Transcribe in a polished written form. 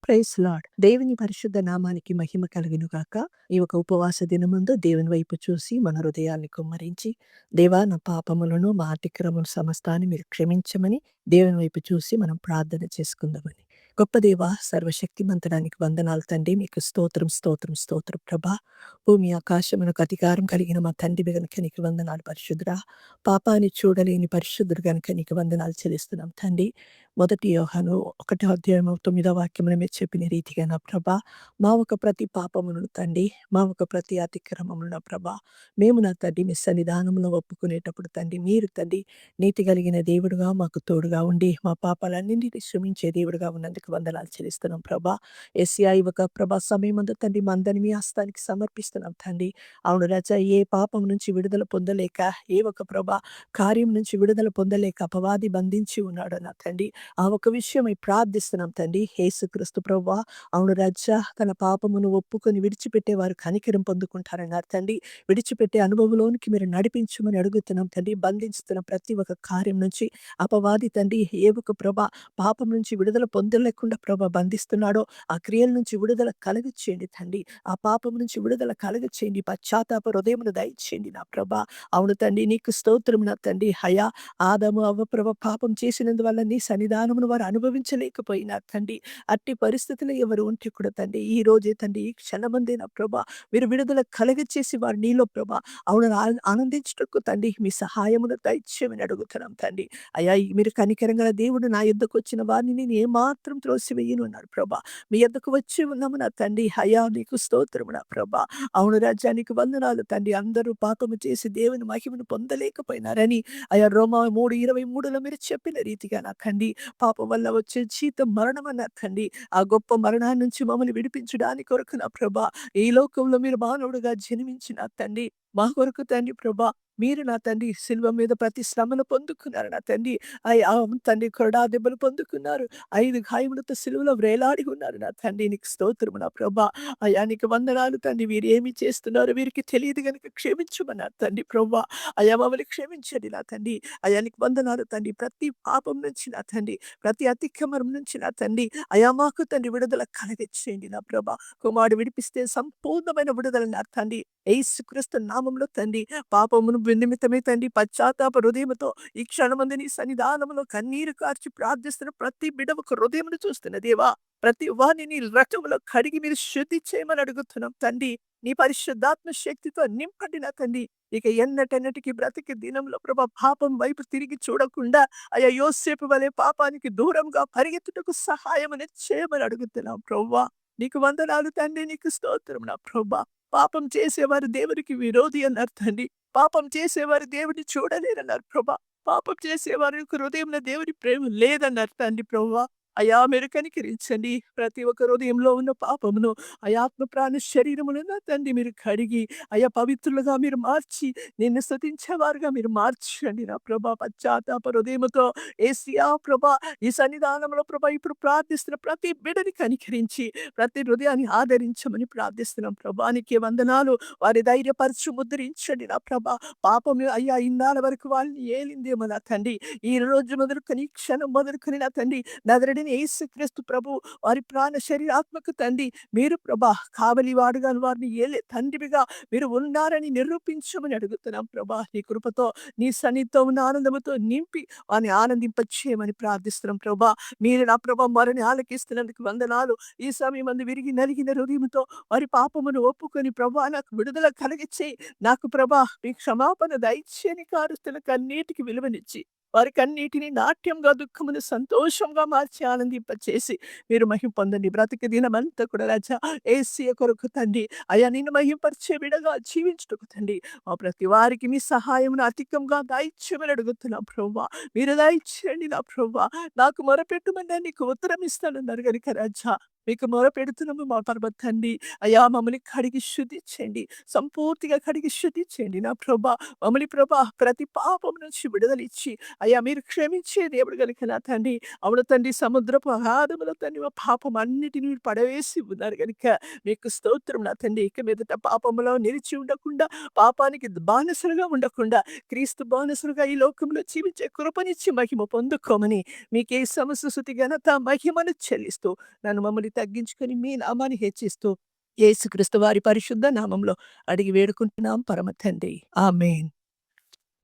Praise lord. దేవుని పరిశుద్ధ నామానికి మహిమ కలుగును గాక. ఈ ఒక ఉపవాస దినమందు దేవుని వైపు చూసి మన హృదయాన్ని కుమ్మరించి, దేవా నా పాపములను, మా అతిక్రమములు సమస్తాన్ని మీరు క్షమించమని దేవుని వైపు చూసి మనం ప్రార్థన చేసుకుందామని. గొప్ప దేవా, సర్వశక్తిమంతుడానికి వందనాలు తండ్రి. మీకు స్తోత్రం, స్తోత్రం, స్తోత్రం ప్రభా. భూమి ఆకాశమునకు అధికారం కలిగిన మా తండ్రి గనుక నీకు వందనాలు పరిశుద్ధుడా. పాపాన్ని చూడలేని పరిశుద్ధుడు గనుక నీకు వందనాలు చెల్లిస్తున్నాం తండ్రి. మొదటి యోహాను 1:9 వాక్యమున మీరు చెప్పిన రీతిగా నా ప్రభా, మా ఒక ప్రతి పాపమును తండ్రి, మా ఒక ప్రతి అతిక్రమమును నా ప్రభా, మేము నా తండ్రి మీ సన్నిధానంలో ఒప్పుకునేటప్పుడు తండ్రి, మీరు తండ్రి నీతి కలిగిన దేవుడుగా మాకు తోడుగా ఉండి, మా పాపాలన్నింటినీ క్షమించే దేవుడుగా ఉన్నందుకు వందనాలు చెల్లిస్తున్నాం ప్రభా. యేసయ్యా, ఈ ఒక ప్రభా సమయమందు తండ్రి మా అందరిని మీ హస్తానికి సమర్పిస్తున్నాం తండ్రి. అవును రాజా, ఏ పాపం నుంచి విడుదల పొందలేక, ఏ ఒక ప్రభా కార్యం నుంచి విడుదల పొందలేక అపవాది బంధించి ఉన్నాడో నా తండ్రి, ఆ ఒక విషయమై ప్రార్థిస్తున్నాం తండ్రి. యేసుక్రీస్తు ప్రభువా, అవును రాజా, తన పాపమును ఒప్పుకొని విడిచిపెట్టేవారు కనికరం పొందుకుంటారన్నారు తండ్రి. విడిచిపెట్టే అనుభవంలోనికి మీరు నడిపించమని అడుగుతున్నాం తండ్రి. బంధించుతున్న ప్రతి ఒక్క కార్యం నుంచి అపవాది తండ్రి ఏ ఒక పాపం నుంచి విడుదల పొందలేకుండా బంధిస్తున్నాడో, ఆ క్రియల నుంచి విడుదల కలుగచేయండి తండ్రి. ఆ పాపం నుంచి విడుదల కలుగచేయండి. పశ్చాత్తాప హృదయమును దయచేయండి నా ప్రభా. అవును తండ్రి, నీకు స్తోత్రం నా తండ్రి. హయా, ఆదాము అవ్వ పాపం చేసినందువల్ల నీ సన్నిధానమును వారు అనుభవించలేకపోయినారు తండ్రి. అట్టి పరిస్థితిలో ఎవరు ఉంటే కూడా తండ్రి, ఈ రోజే తండ్రి, ఈ క్షణమందే నా ప్రభా మీరు విడుదల కలగచేసి వారు నీలో ప్రభా అవును ఆనందించుటకు తండ్రి మీ సహాయమును దయచేయమని అడుగుతున్నాం తండ్రి. అయ్యా, మీరు కనికరం గల దేవుడు, నా యొద్దకు వచ్చిన వారిని నేను ఏమాత్రం త్రోసివేయను అన్నారు ప్రభా. మీ యొద్దకు వచ్చి ఉన్నాము నా తండ్రి. అయ్యా, నీకు స్తోత్రము నా ప్రభా. అవును రాజ్యానికి వందనాలు తండ్రి. అందరూ పాపము చేసి దేవుని మహిమను పొందలేకపోయినారని అయ్యా రోమా 3:23లో మీరు చెప్పిన రీతిగా నా తండ్రి, పాపం వల్ల వచ్చే జీతం మరణం అన్నారు తండ్రి. ఆ గొప్ప మరణాన్ని నుంచి మమ్మల్ని విడిపించడానికి కొరకు నా ప్రభా, ఈ లోకంలో మీరు మానవుడుగా జన్మించిన తండ్రి, మా కొరకు తండ్రి ప్రభా, మీరు నా తండ్రి శిలువ మీద ప్రతి శ్రమను పొందుకున్నారు నా తండ్రి. అవును తండ్రి, కొరడా దెబ్బలు పొందుకున్నారు. 5 గాయములతో సిలువలో వేలాడి ఉన్నారు నా తండ్రి. నీకు స్తోత్రము నా ప్రభా. అయ్యా, నీకు వందనాలు తండ్రి. వీరు ఏమి చేస్తున్నారో వీరికి తెలియదు గనుక క్షమించమన్నారు తండ్రి ప్రభా. అయ్యా, మమ్మల్ని క్షమించండి నా తండ్రి. అయ్యా, నీకు వందనాలు తండ్రి. ప్రతి పాపం నుంచి నా తండ్రి, ప్రతి అతిక్రమం నుంచి నా తండ్రి, అయా మాకు తండ్రి విడుదల కలగచేయండి నా ప్రభా. కుమారుడు విడిపిస్తే సంపూర్ణమైన విడుదల నా తండ్రి. యేసుక్రీస్తు నామములో తండ్రి, పాపమును నిమిత్తమే తండ్రి పశ్చాత్తాప హృదయముతో ఈ క్షణమందు నీ సన్నిధానములో కన్నీరు కార్చి ప్రార్థిస్తున్న ప్రతి బిడ్డ ఒక హృదయమును చూస్తున్న దేవా, ప్రతి వారిని నీ రక్తములో కడిగి మీరు శుద్ధి చేయమని అడుగుతున్నాం తండ్రి. నీ పరిశుద్ధాత్మ శక్తితో నింపండి నా తండ్రి. ఇక ఎన్నటెన్నటికి బ్రతికి దినంలో పాపం వైపు తిరిగి చూడకుండా అయ్యా యోసేపు వలె పాపానికి దూరంగా పరిగెత్తుటకు సహాయమని చేయమని అడుగుతున్నాం ప్రభువా. నీకు వందనాలు తండ్రి. నీకు స్తోత్రం నా ప్రభువా. పాపం చేసేవారు దేవునికి విరోధి అన్నారు తండ్రి. పాపం చేసేవారు దేవుడిని చూడలేరన్నారు ప్రభా. పాపం చేసేవారి యొక్క హృదయంలో దేవుని ప్రేమ లేదన్నారు తండ్రి ప్రభువా. అయ్యా, మీరు కనికరించండి. ప్రతి ఒక్క హృదయంలో ఉన్న పాపమును ఆత్మ ప్రాణ శరీరమును నా తండ్రి మీరు కడిగి అయ్యా పవిత్రులుగా మీరు మార్చి నిన్ను స్తుతించేవారుగా మీరు మార్చండి నా ప్రభా. పశ్చాత్తాప హృదయముతో యేసయ్యా ప్రభా, ఈ సన్నిధానంలో ప్రభా ఇప్పుడు ప్రార్థిస్తున్న ప్రతి బిడ్డని కనికరించి ప్రతి హృదయాన్ని ఆదరించమని ప్రార్థిస్తున్నాం ప్రభా. నీకే వందనాలు. వారి ధైర్యపరచు, ముద్రించండి నా ప్రభా. పాపము అయ్యా ఇన్నాళ్ళ వరకు వాళ్ళని ఏలిందేమో నా తండ్రి. ఈ రోజు మొదలుకొని, ఈ క్షణం మొదలుకొని నా తండ్రి, నజరేయుడైన యేసుక్రీస్తు ప్రభు వారి ప్రాణ శరీరాత్మకు తండ్రి మీరు ప్రభా కావలివాడుగా వారిని ఏలే తండ్రివిగా మీరు ఉన్నారని నిరూపించమని అడుగుతున్నాం ప్రభా. నీ కృపతో, నీ సన్నిధితో ఉన్న ఆనందముతో నింపి వారిని ఆనందింపచేయమని ప్రార్థిస్తున్నాం ప్రభా. మీరు నా ప్రభా మరిని ఆలకిస్తున్నందుకు వందనాలు. ఈ సమయం అందు విరిగి నలిగిన హృదయంతో వారి పాపమును ఒప్పుకొని ప్రభా నాకు విడుదల కలిగించేయి. నాకు ప్రభా మీ క్షమాపణ దయచేయని కారుస్తున్న కన్నీటికి విలువనిచ్చి వారి కన్నీటిని నాట్యంగా, దుఃఖమును సంతోషంగా మార్చి ఆనందింపచేసి మీరు మహిమ పొందండి. బ్రతికి దినమంతా కూడా రాజా యేసయ్య కొరకు తండ్రి అయ్యా నిన్ను మహింపరిచే బిడ్డగా జీవించుటకు తండ్రి మా ప్రతి వారికి మీ సహాయమును అధికంగా దయచేయమని అడుగుతున్నాం ప్రభువా. మీరు దయచేయండి నా ప్రభువా. నాకు మొరపెట్టుమన్నా నీకు ఉత్తరం ఇస్తానన్నారు గనుక రాజా మీకు మొరపెడుతున్నాము మా పరమ తండ్రి. అయ్యా, మమ్మల్ని కడిగి శుద్ధించండి. సంపూర్తిగా కడిగి శుద్ధించండి నా ప్రభా. మమ్మల్ని ప్రభా ప్రతి పాపం నుంచి విడుదలిచ్చి అయ్యా మీరు క్షమించే దేవుడు గనుక నా తండ్రి. అవును తండ్రి, సముద్రపు అగాధములో తండ్రి మా పాపం అన్నిటిని మీరు పడవేసి ఉన్నారు గనుక మీకు స్తోత్రం నా తండ్రి. ఇక మీదట పాపములో నిలిచి ఉండకుండా, పాపానికి బానిసలుగా ఉండకుండా క్రీస్తు బానిసలుగా ఈ లోకంలో జీవించే కృపనిచ్చి మహిమ పొందుకోమని మీకే సమస్త స్తుతి ఘనత మహిమను చెల్లిస్తూ నన్ను మమ్మల్ని తగ్గించుకొని మీ నామాన్ని హెచ్చిస్తూ యేసుక్రీస్తు వారి పరిశుద్ధ నామంలో అడిగి వేడుకుంటున్నాం పరమ తండ్రి. ఆమేన్.